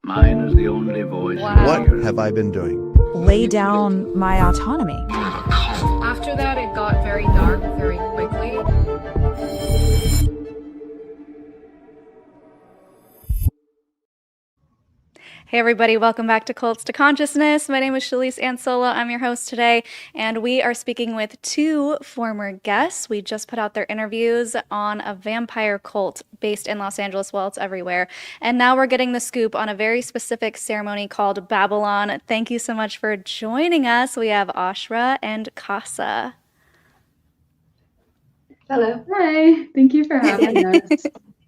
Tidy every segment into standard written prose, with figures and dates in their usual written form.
Mine is the only voice. Wow. What have I been doing? Lay down my autonomy. After that, it got very dark very quickly. Hey everybody, welcome back to Cults to Consciousness. My name is Shalise Ansola. I'm your host today, and we are speaking with two former guests. We just put out their interviews on a vampire cult based in Los Angeles. Well, it's everywhere. And now we're getting the scoop on a very specific ceremony called Babylon. Thank you so much for joining us. We have Ashra and Khassa. Hello. Hi, thank you for having us.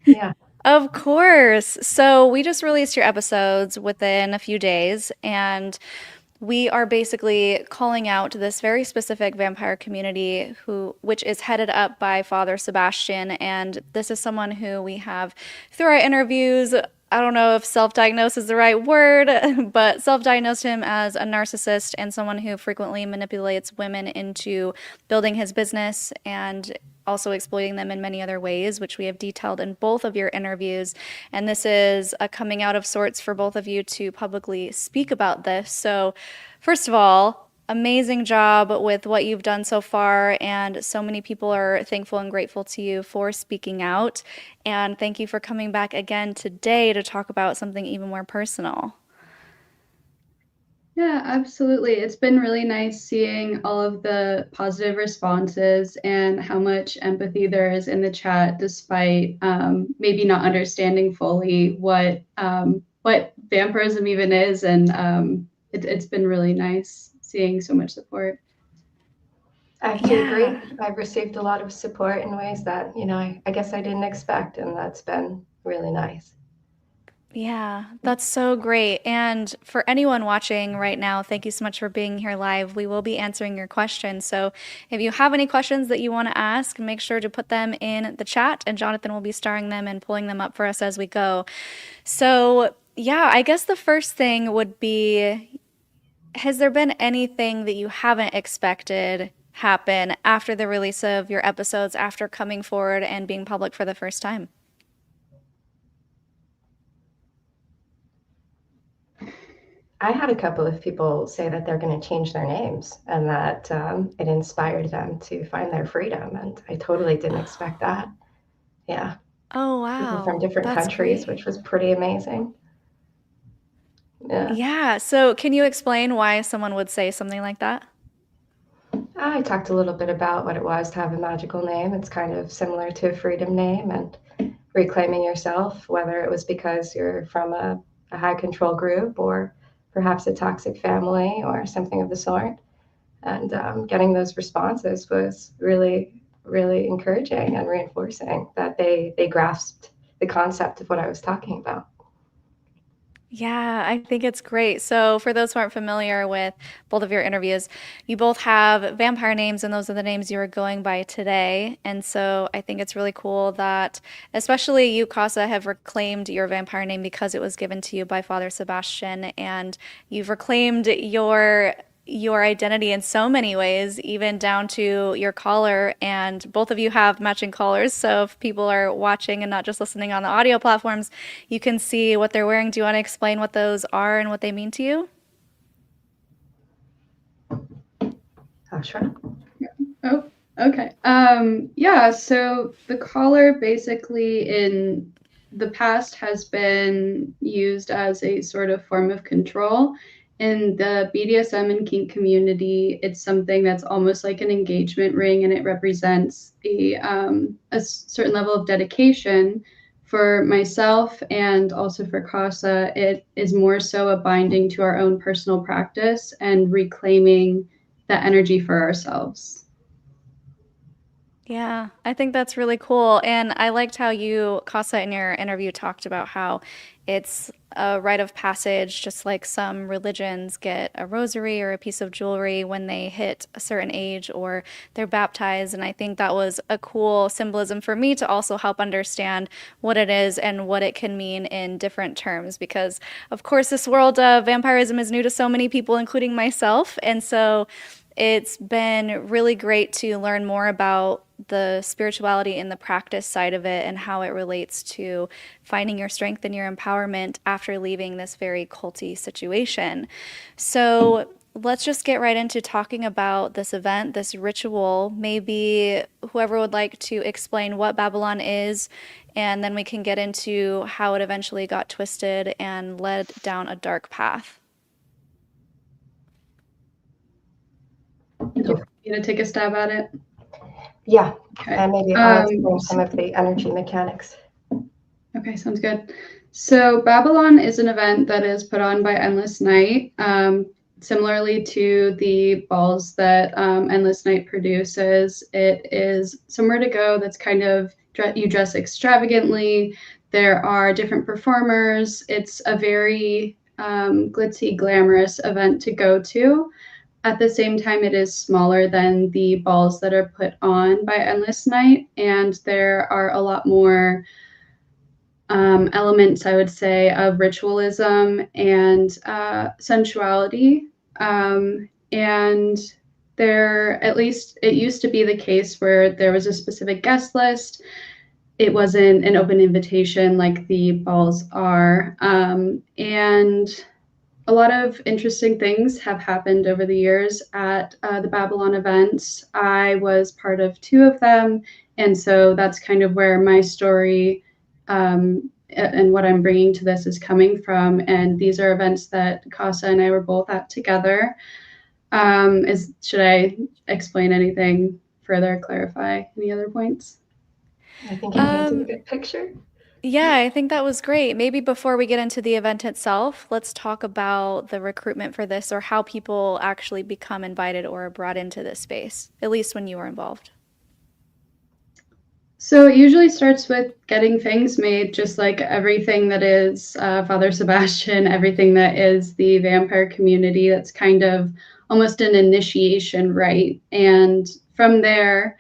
Yeah. Of course. So we just released your episodes within a few days, and we are basically calling out this very specific vampire community which is headed up by Father Sebastian. And this is someone who we have through our interviews, I don't know if self-diagnosed is the right word, but self-diagnosed him as a narcissist and someone who frequently manipulates women into building his business and also exploiting them in many other ways, which we have detailed in both of your interviews. And this is a coming out of sorts for both of you to publicly speak about this. So first of all, amazing job with what you've done so far, and so many people are thankful and grateful to you for speaking out. And thank you for coming back again today to talk about something even more personal. Yeah, absolutely. It's been really nice seeing all of the positive responses and how much empathy there is in the chat, despite maybe not understanding fully what vampirism even is. And it's been really nice seeing so much support. I have to agree. I've received a lot of support in ways that, I guess I didn't expect, and that's been really nice. Yeah, that's so great. And for anyone watching right now, thank you so much for being here live. We will be answering your questions. So if you have any questions that you want to ask, make sure to put them in the chat, and Jonathan will be starring them and pulling them up for us as we go. So yeah, I guess the first thing would be, has there been anything that you haven't expected happen after the release of your episodes, after coming forward and being public for the first time? I had a couple of people say that they're going to change their names and that it inspired them to find their freedom. And I totally didn't expect that. Yeah. Oh, wow. People from different countries, which was pretty amazing. Yeah. Yeah. So can you explain why someone would say something like that? I talked a little bit about what it was to have a magical name. It's kind of similar to a freedom name and reclaiming yourself, whether it was because you're from a high control group or perhaps a toxic family or something of the sort. And getting those responses was really, really encouraging and reinforcing that they grasped the concept of what I was talking about. Yeah, I think it's great. So for those who aren't familiar with both of your interviews, you both have vampire names, and those are the names you are going by today. And so I think it's really cool that especially you, Khassa, have reclaimed your vampire name because it was given to you by Father Sebastian, and you've reclaimed your identity in so many ways, even down to your collar, and both of you have matching collars. So if people are watching and not just listening on the audio platforms, you can see what they're wearing. Do you want to explain what those are and what they mean to you? Ashra. Oh, okay. Yeah, so the collar basically in the past has been used as a sort of form of control. In the BDSM and kink community, it's something that's almost like an engagement ring, and it represents a certain level of dedication. For myself and also for Khassa, it is more so a binding to our own personal practice and reclaiming that energy for ourselves. Yeah, I think that's really cool. And I liked how you, Khassa, in your interview talked about how it's a rite of passage, just like some religions get a rosary or a piece of jewelry when they hit a certain age or they're baptized. And I think that was a cool symbolism for me to also help understand what it is and what it can mean in different terms. Because, of course, this world of vampirism is new to so many people, including myself. And so it's been really great to learn more about the spirituality and the practice side of it and how it relates to finding your strength and your empowerment after leaving this very culty situation. So let's just get right into talking about this event, this ritual. Maybe whoever would like to explain what Babylon is, and then we can get into how it eventually got twisted and led down a dark path. You gonna take a stab at it? Yeah, Okay. and maybe I'll explain some of the energy mechanics. Okay, sounds good. So Babylon is an event that is put on by Endless Night, similarly to the balls that Endless Night produces. It is somewhere to go that's kind of, you dress extravagantly. There are different performers. It's a very glitzy, glamorous event to go to. At the same time, it is smaller than the balls that are put on by Endless Night, and there are a lot more elements, I would say, of ritualism and sensuality. And there, at least it used to be the case where there was a specific guest list. It wasn't an open invitation like the balls are. And a lot of interesting things have happened over the years at the Babylon events. I was part of 2 of them, and so that's kind of where my story and what I'm bringing to this is coming from. And these are events that Khassa and I were both at together. Should I explain anything further, clarify any other points? I think you painted a good picture. Yeah, I think that was great. Maybe before we get into the event itself, let's talk about the recruitment for this, or how people actually become invited or brought into this space, at least when you were involved. So it usually starts with getting things made, just like everything that is Father Sebastian, everything that is the vampire community. That's kind of almost an initiation rite. And from there,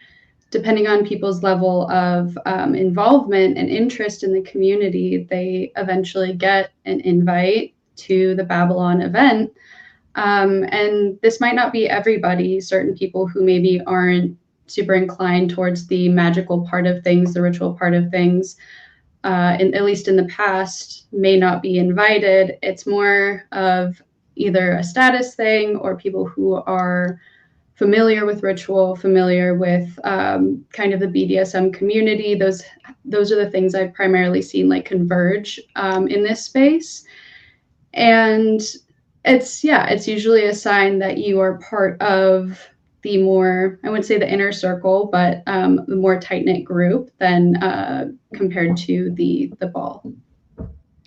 depending on people's level of involvement and interest in the community, they eventually get an invite to the Babylon event. And this might not be everybody. Certain people who maybe aren't super inclined towards the magical part of things, the ritual part of things, at least in the past, may not be invited. It's more of either a status thing, or people who are familiar with ritual, familiar with kind of the BDSM community. Those are the things I've primarily seen like converge in this space. And it's usually a sign that you are part of the more, I wouldn't say the inner circle, but the more tight-knit group than compared to the ball.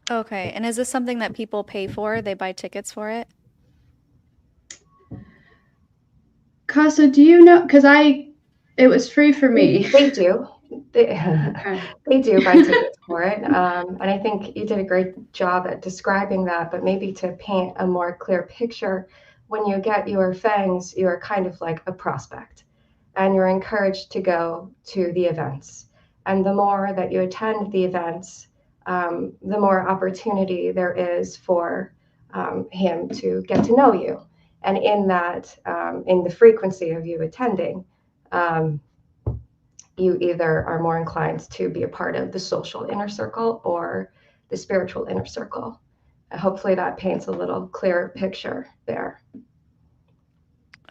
Okay, and is this something that people pay for? They buy tickets for it? Khassa, do you know? Because it was free for me. They do. Okay. They do buy tickets for it. And I think you did a great job at describing that, but maybe to paint a more clear picture, when you get your fangs, you're kind of like a prospect, and you're encouraged to go to the events. And the more that you attend the events, the more opportunity there is for him to get to know you. And in that, in the frequency of you attending, you either are more inclined to be a part of the social inner circle or the spiritual inner circle. Hopefully that paints a little clearer picture there.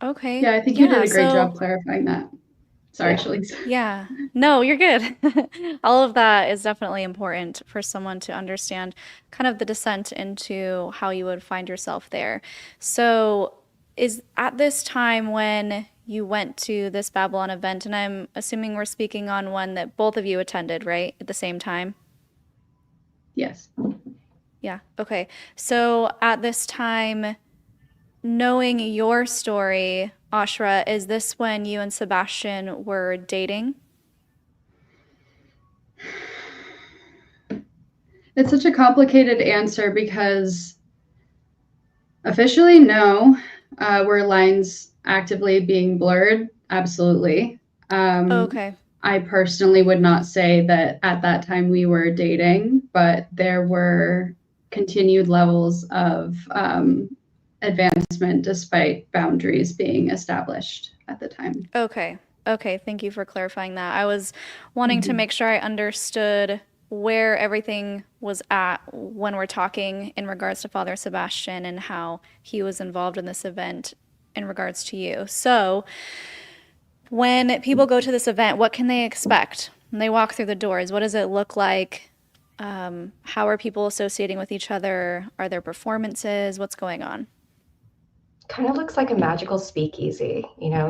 Okay. Yeah, I think you did a great job clarifying that. Sorry, Shalise. Yeah. No, you're good. All of that is definitely important for someone to understand kind of the descent into how you would find yourself there. So is at this time when you went to this Babylon event, and I'm assuming we're speaking on one that both of you attended, right? At the same time? Yes. Yeah. Okay. So at this time, knowing your story, Ashra, is this when you and Sebastian were dating? It's such a complicated answer because officially, no. Were lines actively being blurred? Absolutely. Okay. I personally would not say that at that time we were dating, but there were continued levels of advancement despite boundaries being established at the time. Okay. Okay, thank you for clarifying that. I was wanting to make sure I understood where everything was at when we're talking in regards to Father Sebastian and how he was involved in this event in regards to you. So, when people go to this event, what can they expect when they walk through the doors? What does it look like? How are people associating with each other? Are there performances? What's going on? Kind of looks like a magical speakeasy,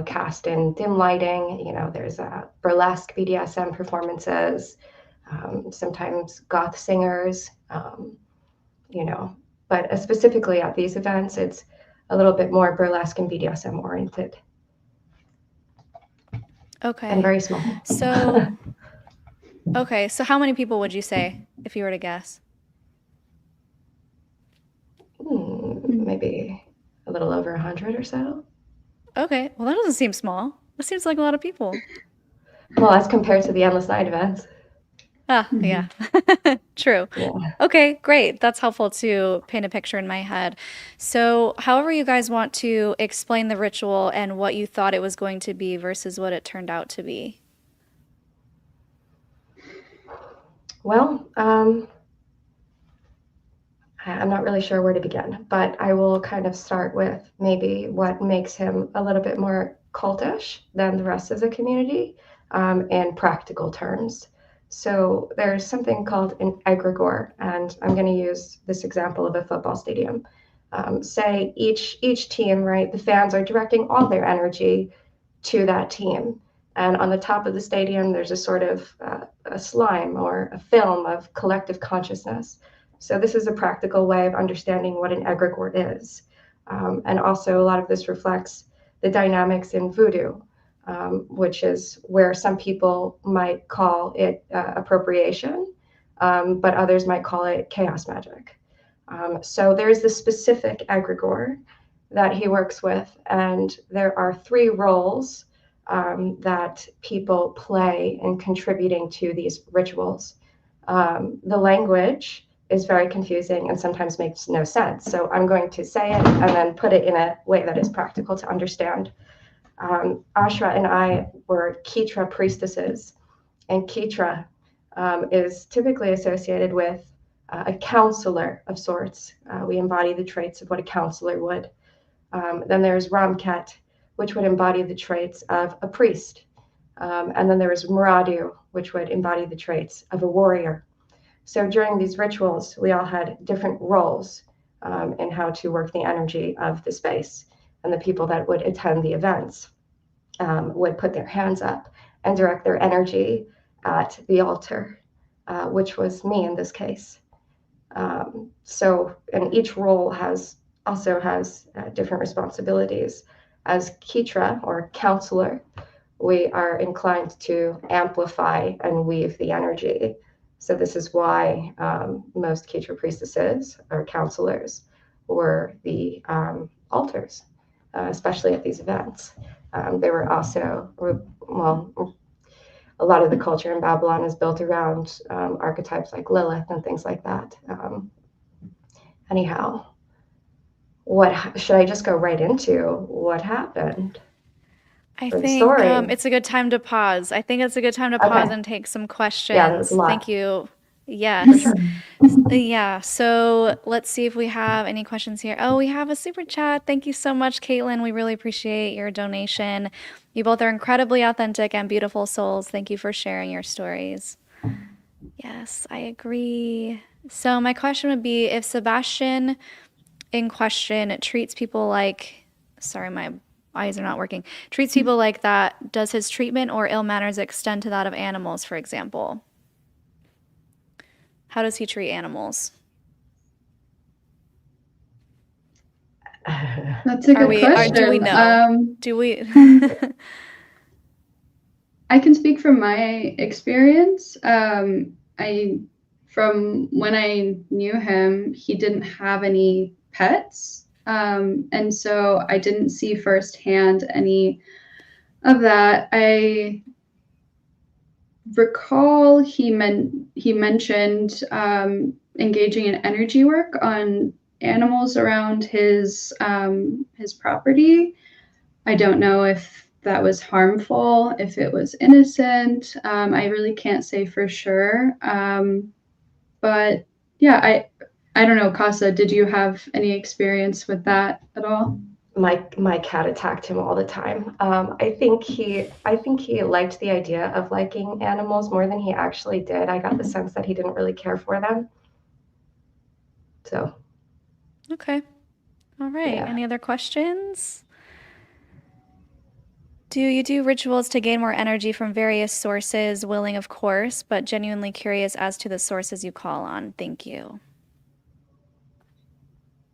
cast in dim lighting. There's burlesque BDSM performances, sometimes goth singers, but specifically at these events, it's a little bit more burlesque and BDSM oriented and Okay. very small. So, okay, so how many people would you say if you were to guess? Maybe a little over 100 or so. Okay, well, that doesn't seem small. That seems like a lot of people. Well, as compared to the Endless Night events. Yeah, true. Yeah. Okay, great. That's helpful to paint a picture in my head. So, however you guys want to explain the ritual and what you thought it was going to be versus what it turned out to be. Well, I'm not really sure where to begin, but I will kind of start with maybe what makes him a little bit more cultish than the rest of the community in practical terms. So there's something called an egregore, and I'm going to use this example of a football stadium. Say each team, right? The fans are directing all their energy to that team. And on the top of the stadium, there's a sort of a slime or a film of collective consciousness. So this is a practical way of understanding what an egregore is. And also a lot of this reflects the dynamics in voodoo, which is where some people might call it appropriation, but others might call it chaos magic. So there's the specific egregore that he works with, and there are 3 roles that people play in contributing to these rituals. The language is very confusing and sometimes makes no sense. So I'm going to say it and then put it in a way that is practical to understand. Ashra and I were Ketra priestesses, and Ketra is typically associated with a counselor of sorts. We embody the traits of what a counselor would. Then there's Ramket, which would embody the traits of a priest. And then there is Muradu, which would embody the traits of a warrior. So during these rituals, we all had different roles in how to work the energy of the space. And the people that would attend the events would put their hands up and direct their energy at the altar, which was me in this case. And each role also has different responsibilities. As Ketra, or counselor, we are inclined to amplify and weave the energy. So this is why most Ketra priestesses or counselors were the altars, especially at these events. They were also, a lot of the culture in Babylon is built around archetypes like Lilith and things like that. Anyhow, should I just go right into what happened? I For the think story. it's a good time to pause. I think it's a good time to pause and take some questions. Yeah, that was a lot. Thank you. Yes. Yeah. So let's see if we have any questions here. Oh, we have a super chat. Thank you so much, Caitlin. We really appreciate your donation. You both are incredibly authentic and beautiful souls. Thank you for sharing your stories. Yes, I agree. So my question would be, if Sebastian in question treats people like, sorry, my eyes are not working, treats people like that, does his treatment or ill manners extend to that of animals, for example? How does he treat animals? That's a good question. Do we know? Do we? I can speak from my experience. From when I knew him, he didn't have any pets. And so I didn't see firsthand any of that. I recall he mentioned engaging in energy work on animals around his property. I don't know if that was harmful, if it was innocent. I really can't say for sure. But yeah, I don't know, Khassa, did you have any experience with that at all? My cat attacked him all the time. I think he liked the idea of liking animals more than he actually did. I got the sense that he didn't really care for them. So Okay. All right. yeah. Any other questions? Do you do rituals to gain more energy from various sources, willing, of course, but genuinely curious as to the sources you call on? Thank you.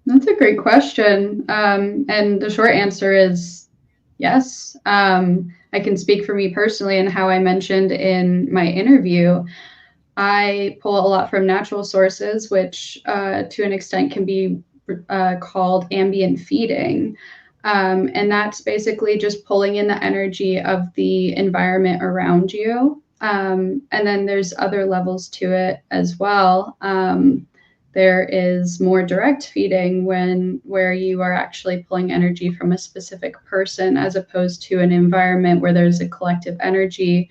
That's a great question. And the short answer is yes. I can speak for me personally and how I mentioned in my interview. I pull a lot from natural sources, which to an extent can be called ambient feeding. And that's basically just pulling in the energy of the environment around you. And then there's other levels to it as well. There is more direct feeding where you are actually pulling energy from a specific person as opposed to an environment where there's a collective energy,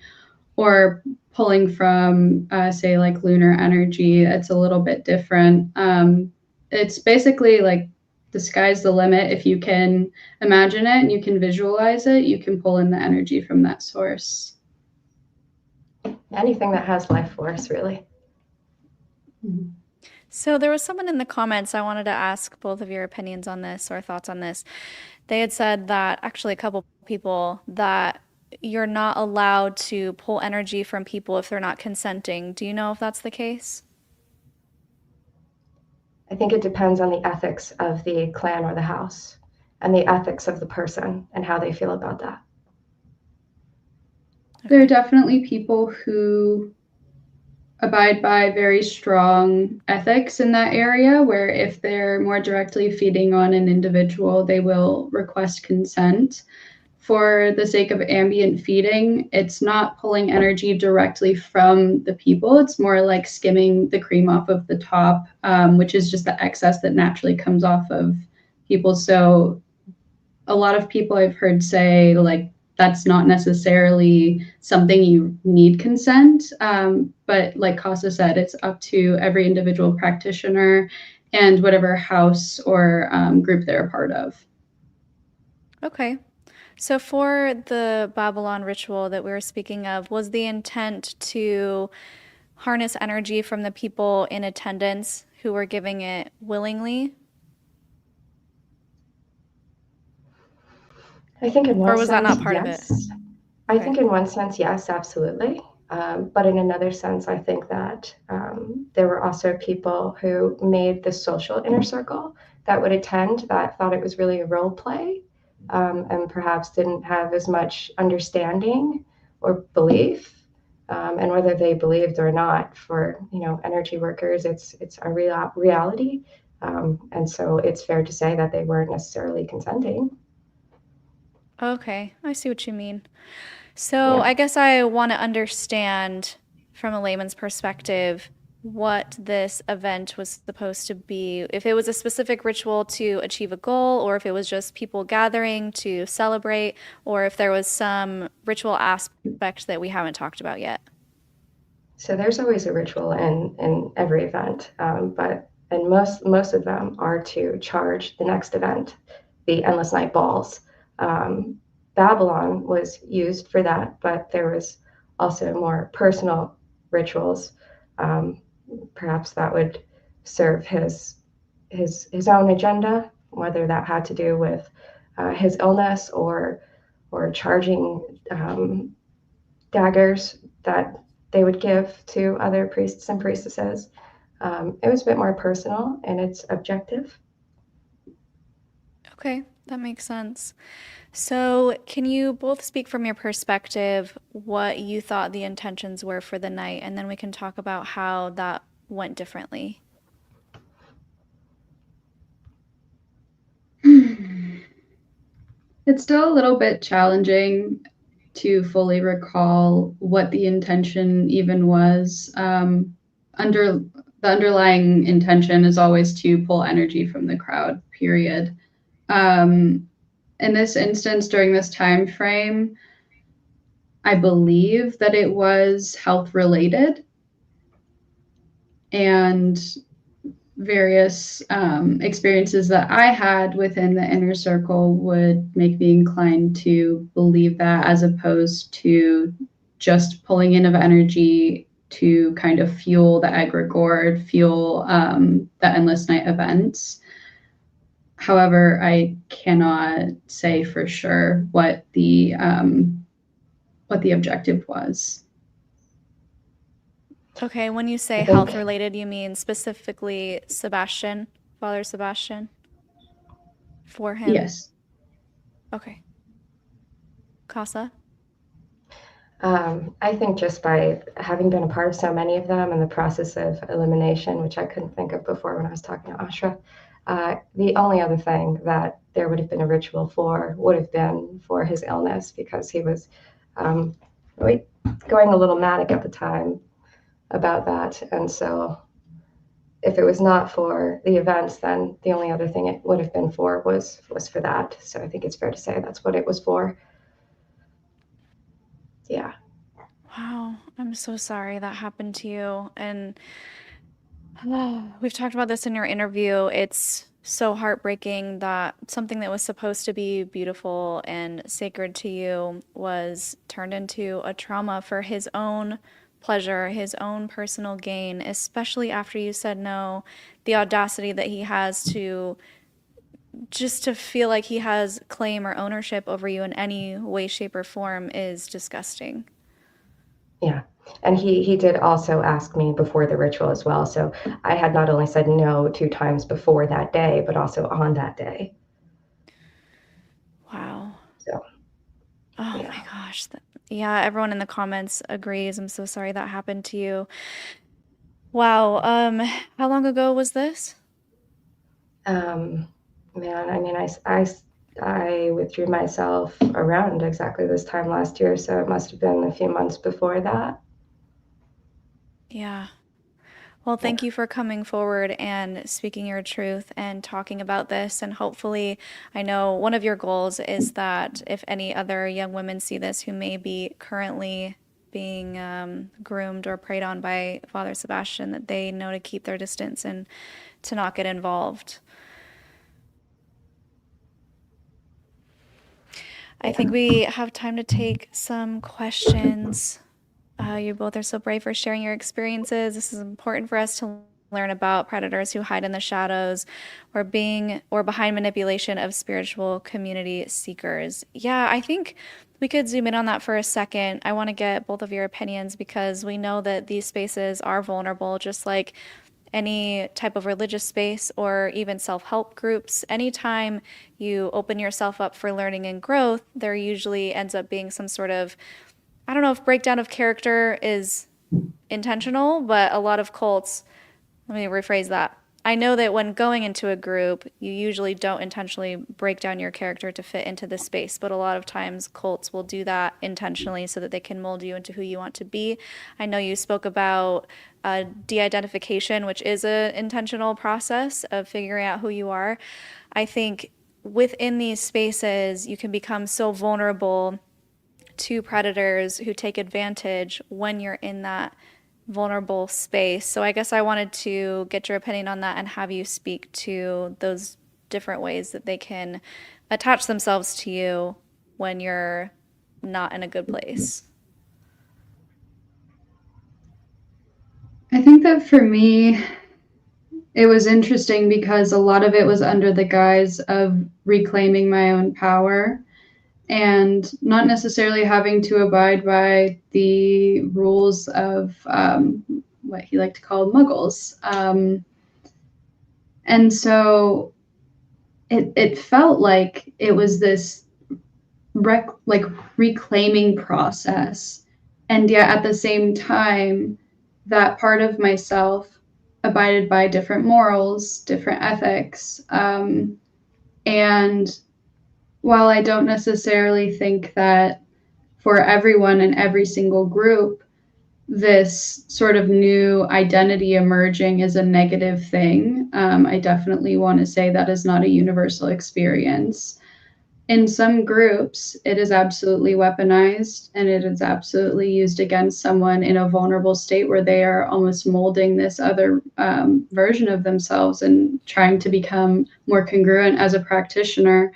or pulling from say like lunar energy. It's a little bit different. It's basically like the sky's the limit. If you can imagine it and you can visualize it, you can pull in the energy from that source. Anything that has life force, really. Mhm. So there was someone in the comments, I wanted to ask both of your opinions on this or thoughts on this. They had said that, actually a couple people, that you're not allowed to pull energy from people if they're not consenting. Do you know if that's the case? I think it depends on the ethics of the clan or the house and the ethics of the person and how they feel about that. There are definitely people who abide by very strong ethics in that area, where if they're more directly feeding on an individual, they will request consent. For the sake of ambient feeding, it's not pulling energy directly from the people. It's more like skimming the cream off of the top, which is just the excess that naturally comes off of people. So a lot of people I've heard say, like, that's not necessarily something you need consent. But like Khassa said, it's up to every individual practitioner and whatever house or group they're a part of. Okay. So for the Babylon ritual that we were speaking of, was the intent to harness energy from the people in attendance who were giving it willingly? I think in one Or was that sense, not part of it? yes. I Okay. think in one sense, yes, absolutely. But in another sense, I think that there were also people who made the social inner circle that would attend that thought it was really a role play, and perhaps didn't have as much understanding or belief. And whether they believed or not, for energy workers, it's a reality. And so it's fair to say that they weren't necessarily consenting. Okay, I see what you mean. So Yeah. I guess I want to understand from a layman's perspective what this event was supposed to be. If it was a specific ritual to achieve a goal, or if it was just people gathering to celebrate, or if there was some ritual aspect that we haven't talked about yet. So there's always a ritual in every event, and most of them are to charge the next event, the Endless Night Balls. Babylon was used for that, but there was also more personal rituals. Perhaps that would serve his own agenda, whether that had to do with his illness or charging daggers that they would give to other priests and priestesses. It was a bit more personal in its objective. Okay, that makes sense. So, can you both speak from your perspective what you thought the intentions were for the night, and then we can talk about how that went differently? It's still a little bit challenging to fully recall what the intention even was. Under the underlying intention is always to pull energy from the crowd, period. in this instance, during this time frame, I believe that it was health related, and various experiences that I had within the inner circle would make me inclined to believe that, as opposed to just pulling in of energy to kind of fuel the egregore, fuel the endless night events. However, I cannot say for sure what the objective was. Okay, when you say I health think, related, you mean specifically Sebastian, Father Sebastian, for him? Yes. Okay. Khassa? I think just by having been a part of so many of them and the process of elimination, which I couldn't think of before when I was talking to Ashra, the only other thing that there would have been a ritual for would have been for his illness, because he was really going a little manic at the time about that. And so if it was not for the events, then the only other thing it would have been for was for that. So I think it's fair to say that's what it was for. Yeah. Wow, I'm so sorry that happened to you. And we've talked about this in your interview. It's so heartbreaking that something that was supposed to be beautiful and sacred to you was turned into a trauma for his own pleasure, his own personal gain, especially after you said no. The audacity that he has to just to feel like he has claim or ownership over you in any way, shape, or form is disgusting. Yeah. And he did also ask me before the ritual as well. So I had not only said no 2 times before that day, but also on that day. Wow. So, Oh yeah. my gosh. Yeah, everyone in the comments agrees. I'm so sorry that happened to you. Wow. How long ago was this? Man, I mean, I withdrew myself around exactly this time last year. So it must have been a few months before that. Yeah. Well, thank you for coming forward and speaking your truth and talking about this. And hopefully, I know one of your goals is that if any other young women see this who may be currently being groomed or preyed on by Father Sebastian, that they know to keep their distance and to not get involved. I think we have time to take some questions. You both are so brave for sharing your experiences. This is important for us to learn about predators who hide in the shadows or behind manipulation of spiritual community seekers. Yeah, I think we could zoom in on that for a second. I want to get both of your opinions because we know that these spaces are vulnerable, just like any type of religious space or even self-help groups. Anytime you open yourself up for learning and growth, there usually ends up being some sort of, I don't know if breakdown of character is intentional, but a lot of cults, let me rephrase that. I know that when going into a group, you usually don't intentionally break down your character to fit into the space, but a lot of times cults will do that intentionally so that they can mold you into who you want to be. I know you spoke about de-identification, which is an intentional process of figuring out who you are. I think within these spaces, you can become so vulnerable to predators who take advantage when you're in that vulnerable space. So I guess I wanted to get your opinion on that and have you speak to those different ways that they can attach themselves to you when you're not in a good place. I think that for me, it was interesting because a lot of it was under the guise of reclaiming my own power and not necessarily having to abide by the rules of what he liked to call muggles. And so it felt like it was this reclaiming process. And yet at the same time, that part of myself abided by different morals, different ethics. And while I don't necessarily think that for everyone in every single group, this sort of new identity emerging is a negative thing, I definitely want to say that is not a universal experience. in some groups, it is absolutely weaponized and it is absolutely used against someone in a vulnerable state where they are almost molding this other version of themselves and trying to become more congruent as a practitioner.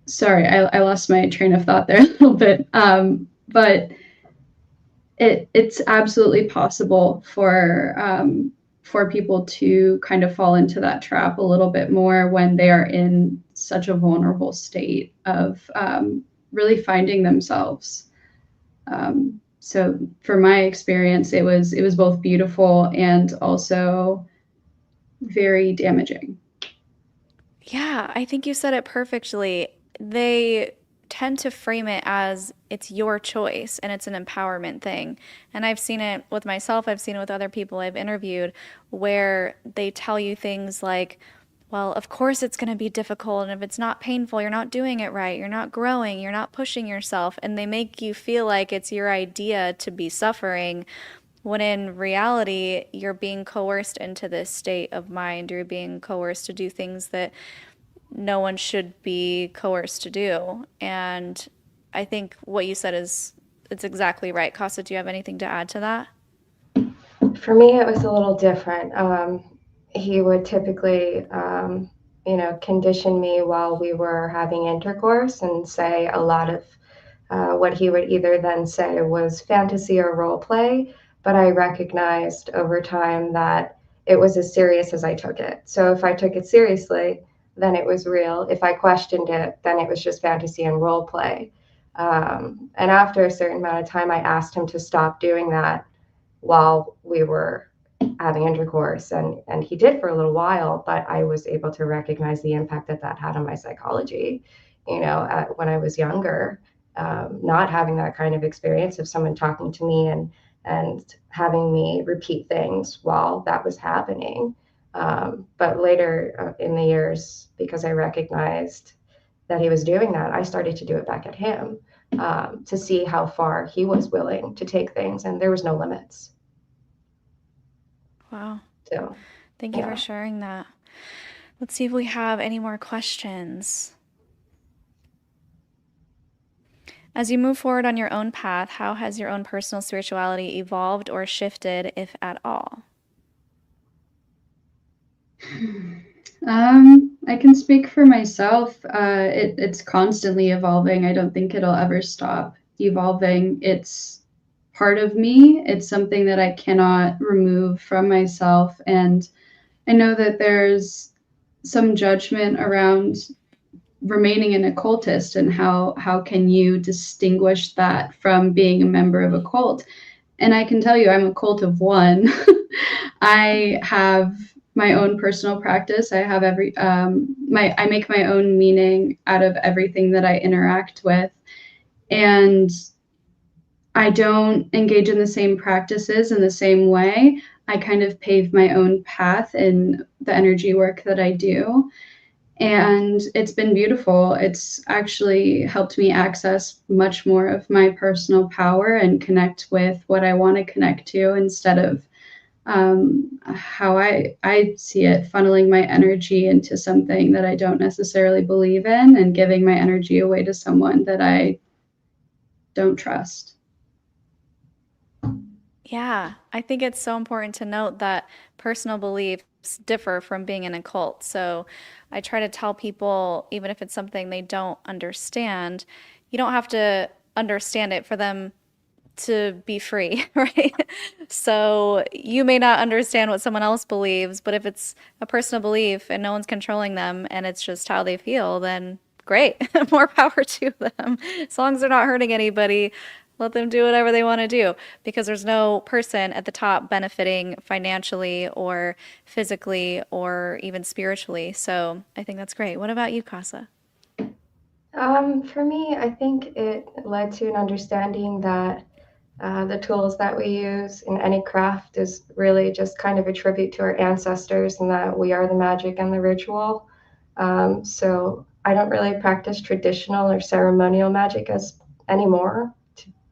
Sorry, I lost my train of thought there a little bit. But it's absolutely possible for people to kind of fall into that trap a little bit more when they are in such a vulnerable state of really finding themselves. So for my experience, it was both beautiful and also very damaging. Yeah, I think you said it perfectly. They tend to frame it as it's your choice and it's an empowerment thing. And I've seen it with myself, I've seen it with other people I've interviewed, where they tell you things like, well, of course it's going to be difficult. And if it's not painful, you're not doing it right. You're not growing. You're not pushing yourself. And they make you feel like it's your idea to be suffering, when in reality, you're being coerced into this state of mind. You're being coerced to do things that no one should be coerced to do. And I think what you said it's exactly right. Khassa, do you have anything to add to that? For me, it was a little different. He would typically, condition me while we were having intercourse and say a lot of what he would either then say was fantasy or role play. But I recognized over time that it was as serious as I took it. So if I took it seriously, then it was real. If I questioned it, then it was just fantasy and role play. And after a certain amount of time, I asked him to stop doing that while we were having intercourse. And he did for a little while, but I was able to recognize the impact that that had on my psychology, when I was younger, not having that kind of experience of someone talking to me and having me repeat things while that was happening. But later in the years, because I recognized that he was doing that, I started to do it back at him, to see how far he was willing to take things, and there was no limits. Wow. So, Thank you yeah. for sharing that. Let's see if we have any more questions. As you move forward on your own path, how has your own personal spirituality evolved or shifted, if at all? I can speak for myself. It's constantly evolving. I don't think it'll ever stop evolving. It's part of me. It's something that I cannot remove from myself. And I know that there's some judgment around remaining an occultist and how can you distinguish that from being a member of a cult. And I can tell you, I'm a cult of one. I have my own personal practice. I have I make my own meaning out of everything that I interact with. And I don't engage in the same practices in the same way. I kind of pave my own path in the energy work that I do. And it's been beautiful. It's actually helped me access much more of my personal power and connect with what I want to connect to, instead of how I see it, funneling my energy into something that I don't necessarily believe in and giving my energy away to someone that I don't trust. Yeah, I think it's so important to note that personal beliefs differ from being in a cult. So I try to tell people, even if it's something they don't understand, you don't have to understand it for them to be free, right? So you may not understand what someone else believes, but if it's a personal belief and no one's controlling them and it's just how they feel, then great, more power to them. As long as they're not hurting anybody, let them do whatever they want to do, because there's no person at the top benefiting financially or physically or even spiritually. So I think that's great. What about you, Khassa? For me, I think it led to an understanding that the tools that we use in any craft is really just kind of a tribute to our ancestors, and that we are the magic and the ritual. So I don't really practice traditional or ceremonial magic as anymore,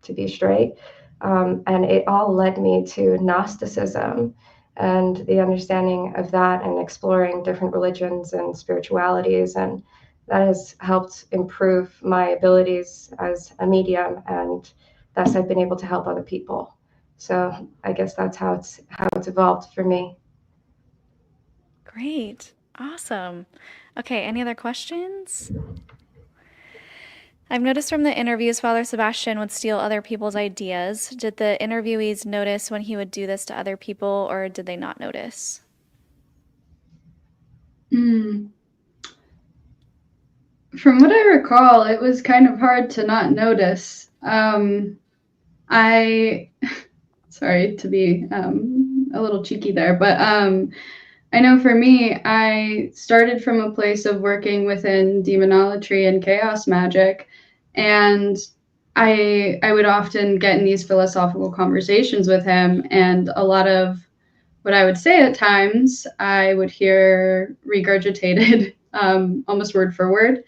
to be straight. And it all led me to Gnosticism and the understanding of that, and exploring different religions and spiritualities, and that has helped improve my abilities as a medium, and thus I've been able to help other people. So I guess that's how it's evolved for me. Great. Awesome. Okay, any other questions? I've noticed from the interviews Father Sebastian would steal other people's ideas. Did the interviewees notice when he would do this to other people, or did they not notice? Hmm. From what I recall, it was kind of hard to not notice. I, sorry to be a little cheeky there, but I know for me, I started from a place of working within demonolatry and chaos magic, and I would often get in these philosophical conversations with him, and a lot of what I would say at times, I would hear regurgitated almost word for word.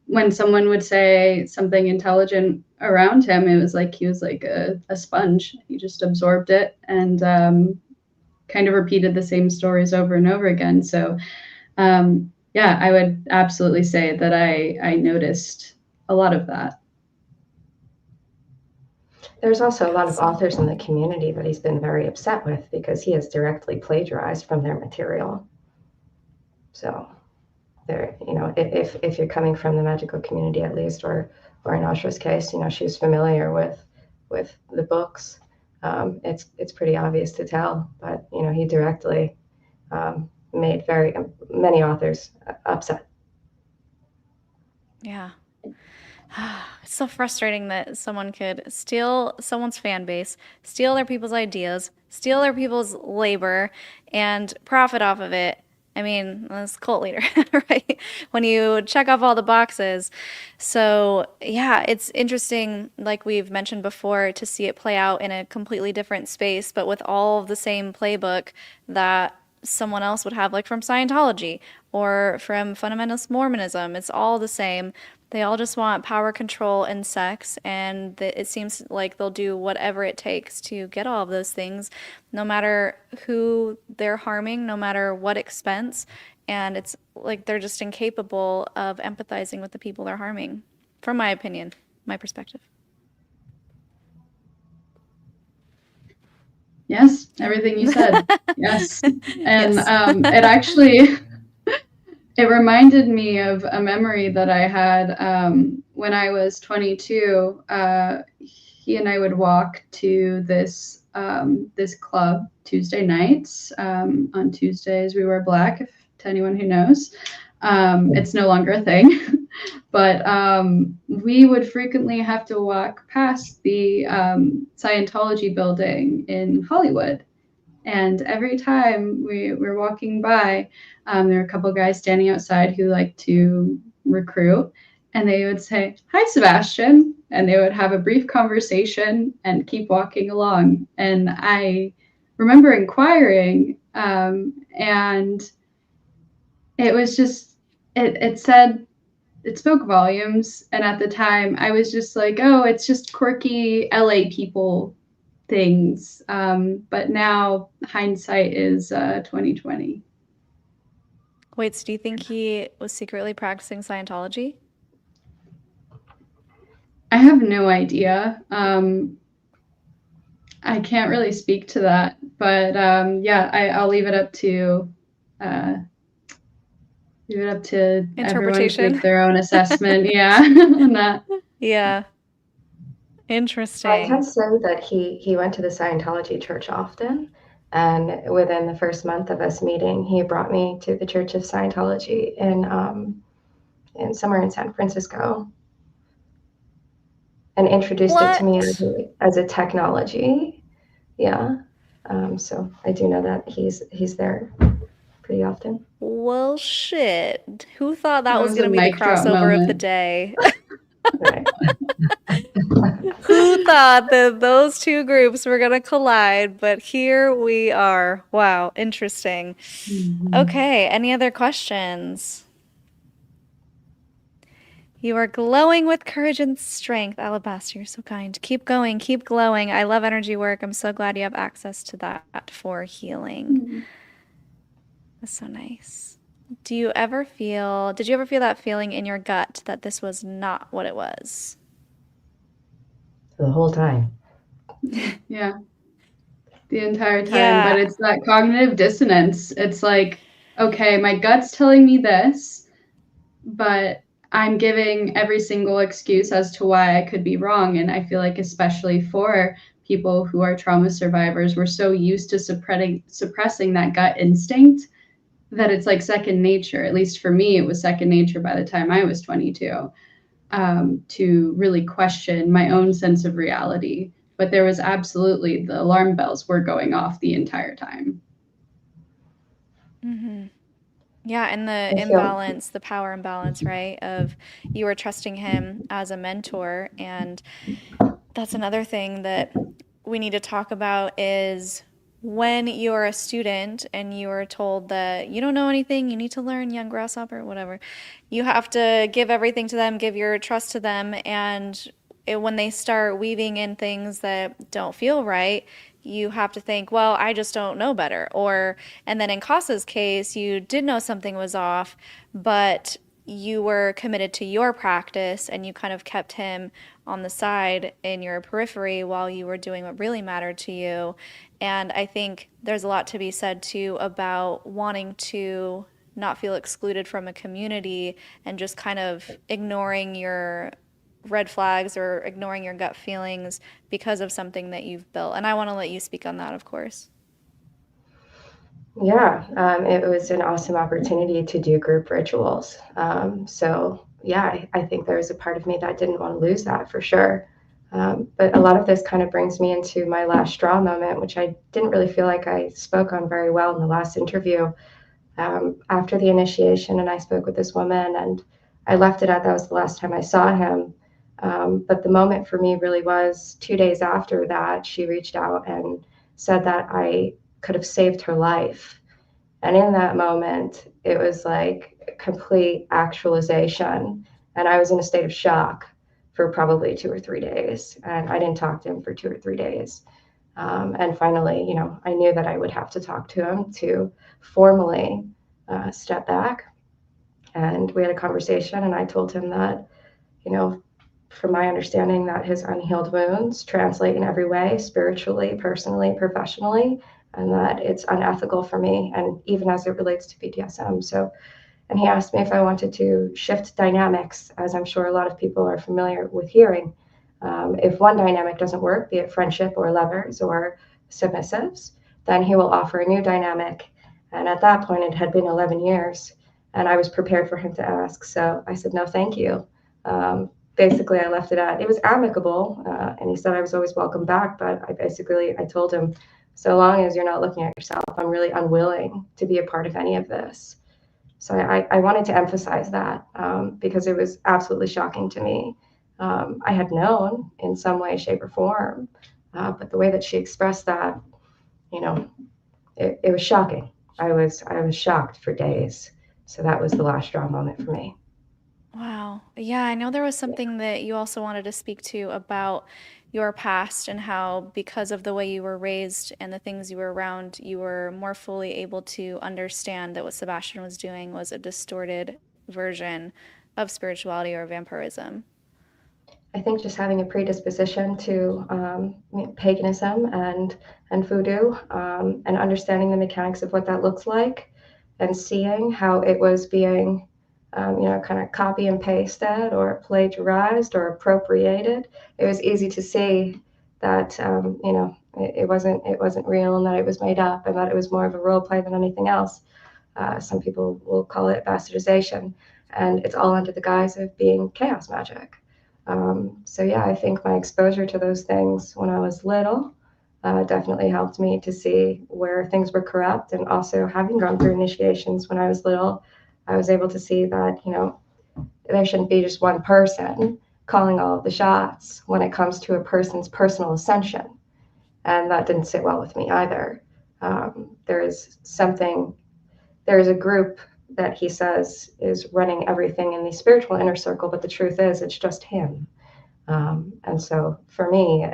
When someone would say something intelligent around him, it was like he was like a sponge. He just absorbed it and kind of repeated the same stories over and over again. So, yeah, I would absolutely say that I noticed a lot of that. There's also a lot of authors in the community that he's been very upset with because he has directly plagiarized from their material. So there, if you're coming from the magical community at least, or in Ashra's case, she was familiar with the books. It's pretty obvious to tell, but he directly made very many authors upset. Yeah. It's so frustrating that someone could steal someone's fan base, steal their people's ideas, steal their people's labor, and profit off of it. I mean, that's cult leader, right? When you check off all the boxes. So, yeah, it's interesting, like we've mentioned before, to see it play out in a completely different space, but with all of the same playbook that someone else would have, like from Scientology or from fundamentalist Mormonism. It's all the same. They all just want power, control, and sex, and it seems like they'll do whatever it takes to get all of those things, no matter who they're harming, no matter what expense, and it's like they're just incapable of empathizing with the people they're harming, from my opinion, my perspective. Yes, everything you said. Yes. And Yes. it actually it reminded me of a memory that I had when I was 22. He and I would walk to this club Tuesday nights. On Tuesdays we wear black, to anyone who knows. It's no longer a thing, but we would frequently have to walk past the Scientology building in Hollywood. And every time we were walking by, there were a couple guys standing outside who like to recruit, and they would say, "Hi, Sebastian," and they would have a brief conversation and keep walking along. And I remember inquiring, and it was just it said it spoke volumes. And at the time, I was just like, "Oh, it's just quirky LA people things." But now hindsight is 2020. Wait, so do you think he was secretly practicing Scientology? I have no idea. I can't really speak to that, but yeah, I'll leave it up to everyone to Interpretation. make their own assessment. Yeah, on that. Yeah. I Interesting. can say that he went to the Scientology church often, and within the first month of us meeting, he brought me to the Church of Scientology in somewhere in San Francisco, and introduced it to me as a technology. Yeah, so I do know that he's there pretty often. Well, shit. Who thought that That was was going a to be the mic drop crossover of the moment. day? Right. Who thought that those two groups were going to collide? But here we are. Wow, interesting. Okay, any other questions? You are glowing with courage and strength, Alabaster. You're so kind. Keep going, keep glowing. I love energy work. I'm so glad you have access to that for healing. That's so nice. did you ever feel that feeling in your gut that this was not what it was? The whole time. Yeah, the entire time. But Yeah. it's that cognitive dissonance. It's like, okay, my gut's telling me this, but I'm giving every single excuse as to why I could be wrong. And I feel like, especially for people who are trauma survivors, we're so used to suppressing that gut instinct that it's like second nature. At least for me, it was second nature by the time I was 22, to really question my own sense of reality. But there was absolutely, the alarm bells were going off the entire time. Mm-hmm. Yeah, and the I feel, imbalance, the power imbalance, right? Of you were trusting him as a mentor. And that's another thing that we need to talk about is when you're a student and you are told that you don't know anything, you need to learn, young grasshopper, whatever. You have to give everything to them, give your trust to them, and when they start weaving in things that don't feel right, you have to think, well, I just don't know better. Or, and then in Khassa's case, you did know something was off, but you were committed to your practice and you kind of kept him on the side in your periphery while you were doing what really mattered to you. And I think there's a lot to be said too about wanting to not feel excluded from a community and just kind of ignoring your red flags or ignoring your gut feelings because of something that you've built. And I want to let you speak on that, of course. yeah, it was an awesome opportunity to do group rituals. So yeah, I think there was a part of me that didn't want to lose that for sure. But a lot of this kind of brings me into my last straw moment, which I didn't really feel like I spoke on very well in the last interview. After the initiation, and I spoke with this woman, and I left it at that was the last time I saw him. But the moment for me really was 2 days after that, she reached out and said that I could have saved her life. And in that moment, it was like complete actualization. And I was in a state of shock for probably 2 or 3 days. And I didn't talk to him for 2 or 3 days. And finally, I knew that I would have to talk to him to formally step back. And we had a conversation, and I told him that, from my understanding, that his unhealed wounds translate in every way, spiritually, personally, professionally, and that it's unethical for me, and even as it relates to BDSM. So, and he asked me if I wanted to shift dynamics, as I'm sure a lot of people are familiar with hearing. If one dynamic doesn't work, be it friendship or lovers or submissives, then he will offer a new dynamic. And at that point, it had been 11 years, and I was prepared for him to ask. So I said, no, thank you. Basically, I left it at, it was amicable, and he said I was always welcome back. But I told him, so long as you're not looking at yourself, I'm really unwilling to be a part of any of this. So I wanted to emphasize that, because it was absolutely shocking to me. I had known in some way, shape, or form, but the way that she expressed that, you know, it was shocking. I was shocked for days. So that was the last straw moment for me. Wow. Yeah, I know there was something that you also wanted to speak to about your past and how, because of the way you were raised and the things you were around, you were more fully able to understand that what Sebastian was doing was a distorted version of spirituality or vampirism. I think just having a predisposition to paganism and voodoo, and understanding the mechanics of what that looks like, and seeing how it was being, kind of copy and pasted or plagiarized or appropriated. It was easy to see that, it wasn't real, and that it was made up, and that it was more of a role play than anything else. Some people will call it bastardization, and it's all under the guise of being chaos magic. So yeah, I think my exposure to those things when I was little definitely helped me to see where things were corrupt. And also, having gone through initiations when I was little, I was able to see that, there shouldn't be just one person calling all of the shots when it comes to a person's personal ascension. And that didn't sit well with me either. There is something, there is a group that he says is running everything in the spiritual inner circle, but the truth is it's just him. And so for me,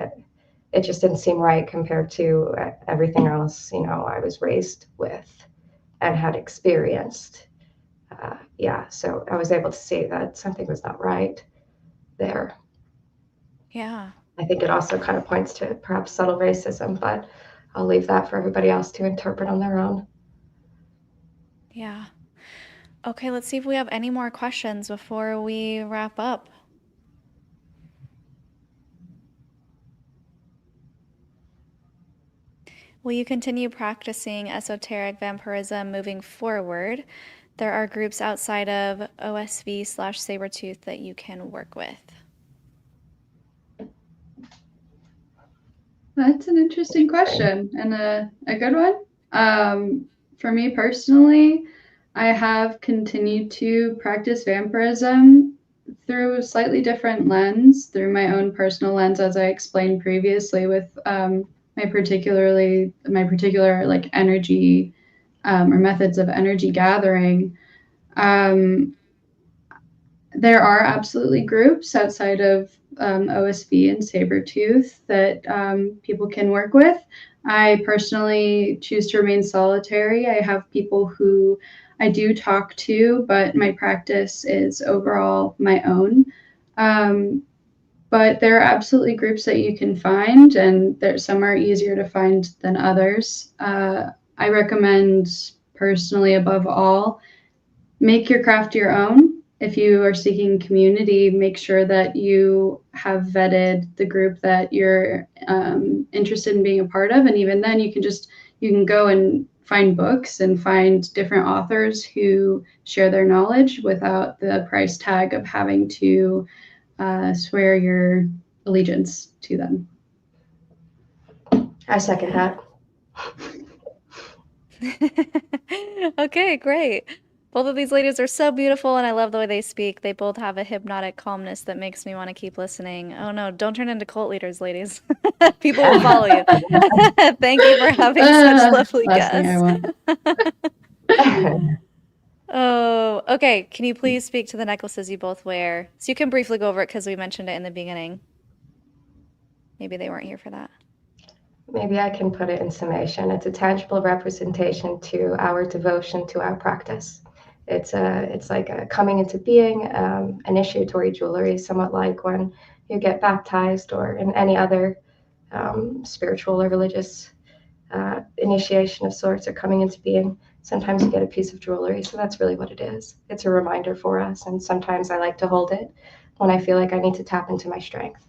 it just didn't seem right compared to everything else, I was raised with and had experienced. yeah, so I was able to see that something was not right there. Yeah. I think it also kind of points to perhaps subtle racism, but I'll leave that for everybody else to interpret on their own. Yeah. Okay, let's see if we have any more questions before we wrap up. Will you continue practicing esoteric vampirism moving forward? There are groups outside of OSV/Sabretooth that you can work with. That's an interesting question and a good one. For me personally, I have continued to practice vampirism through a slightly different lens, through my own personal lens, as I explained previously, with my particular like energy or methods of energy gathering. There are absolutely groups outside of OSV and Sabretooth that people can work with. I personally choose to remain solitary. I have people who I do talk to, but my practice is overall my own. But there are absolutely groups that you can find, and some are easier to find than others. I recommend personally, above all, make your craft your own. If you are seeking community, make sure that you have vetted the group that you're interested in being a part of. And even then, you can go and find books and find different authors who share their knowledge without the price tag of having to swear your allegiance to them. I second that. Okay, great. Both of these ladies are so beautiful, and I love the way they speak. They both have a hypnotic calmness that makes me want to keep listening. Oh no, don't turn into cult leaders, ladies. People will follow you. Thank you for having such lovely Last thing I guests. want. Oh, okay. Can you please speak to the necklaces you both wear? So you can briefly go over it because we mentioned it in the beginning. Maybe they weren't here for that. Maybe I can put it in summation. It's a tangible representation to our devotion to our practice. It's like a coming into being, initiatory jewelry, somewhat like when you get baptized or in any other spiritual or religious initiation of sorts or coming into being. Sometimes you get a piece of jewelry, so that's really what it is. It's a reminder for us, and sometimes I like to hold it when I feel like I need to tap into my strength.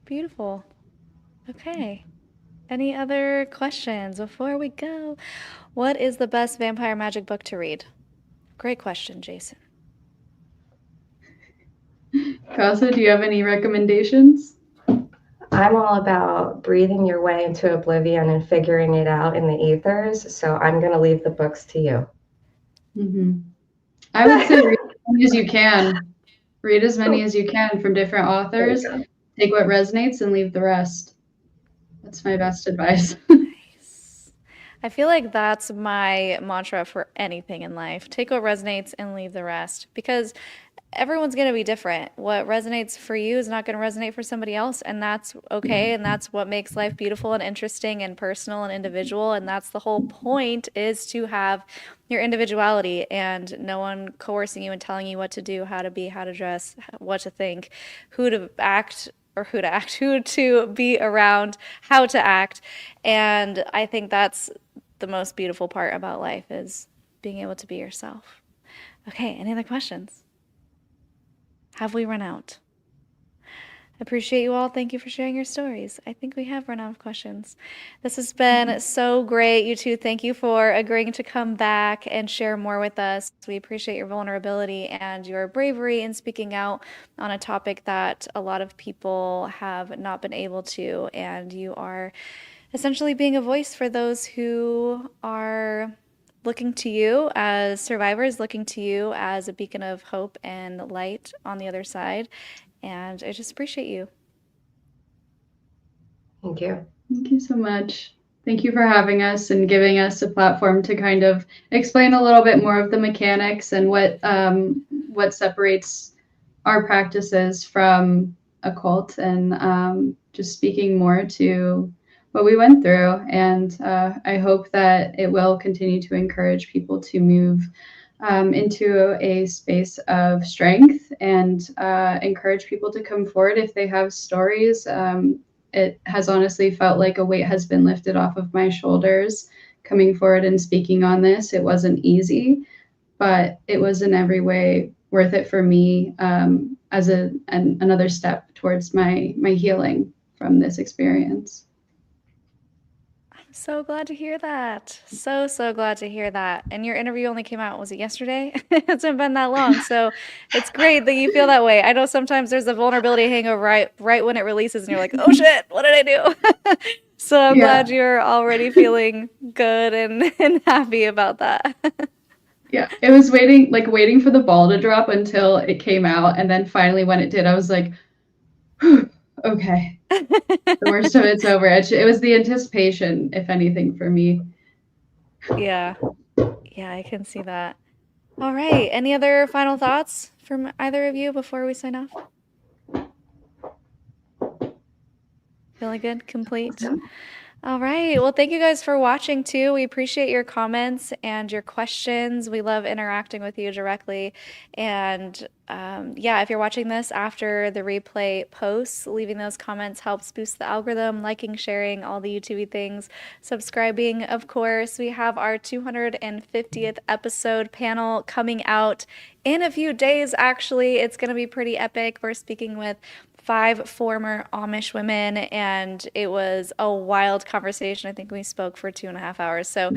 Beautiful. Okay. Any other questions before we go? What is the best vampire magic book to read? Great question, Jason. Khassa, do you have any recommendations? I'm all about breathing your way into oblivion and figuring it out in the ethers, so I'm going to leave the books to you. Mm-hmm. I would say read as many as you can. Read as many as you can from different authors. Take what resonates and leave the rest. That's my best advice. Nice. I feel like that's my mantra for anything in life. Take what resonates and leave the rest, because everyone's going to be different. What resonates for you is not going to resonate for somebody else, and that's okay, and that's what makes life beautiful and interesting and personal and individual, and that's the whole point, is to have your individuality and no one coercing you and telling you what to do, how to be, how to dress, what to think, who to act, who to be around, how to act. And I think that's the most beautiful part about life, is being able to be yourself. Okay, any other questions? Have we run out? Appreciate you all. Thank you for sharing your stories. I think we have run out of questions. This has been so great. You two, thank you for agreeing to come back and share more with us. We appreciate your vulnerability and your bravery in speaking out on a topic that a lot of people have not been able to. And you are essentially being a voice for those who are looking to you as survivors, looking to you as a beacon of hope and light on the other side. And I just appreciate you. Thank you. Thank you so much. Thank you for having us and giving us a platform to kind of explain a little bit more of the mechanics and what separates our practices from a cult, and just speaking more to what we went through. And I hope that it will continue to encourage people to move into a space of strength and encourage people to come forward if they have stories. It has honestly felt like a weight has been lifted off of my shoulders coming forward and speaking on this. It wasn't easy, but it was in every way worth it for me as another step towards my healing from this experience. So glad to hear that. So glad to hear that. And your interview only came out, was it yesterday? It hasn't been that long. So it's great that you feel that way. I know sometimes there's a vulnerability hangover right when it releases and you're like, oh shit, what did I do? So I'm glad you're already feeling good and happy about that. Yeah, it was waiting for the ball to drop until it came out. And then finally when it did, I was like, whew, okay. The worst of it's over. It was the anticipation, if anything, for me. Yeah, I can see that. All right. Any other final thoughts from either of you before we sign off? Feeling good? Complete? All right. Well, thank you guys for watching too. We appreciate your comments and your questions. We love interacting with you directly. And yeah, if you're watching this after the replay posts, leaving those comments helps boost the algorithm, liking, sharing, all the YouTube things, subscribing, of course. We have our 250th episode panel coming out in a few days, actually. It's going to be pretty epic. We're speaking with 5 former Amish women, and it was a wild conversation. I think we spoke for 2.5 hours. So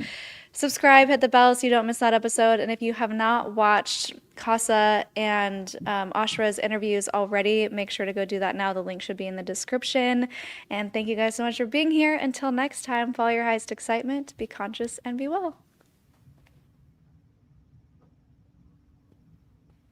subscribe, hit the bell so you don't miss that episode. And if you have not watched Khassa and Ashra's interviews already, make sure to go do that now. The link should be in the description. And thank you guys so much for being here. Until next time, follow your highest excitement, be conscious, and be well.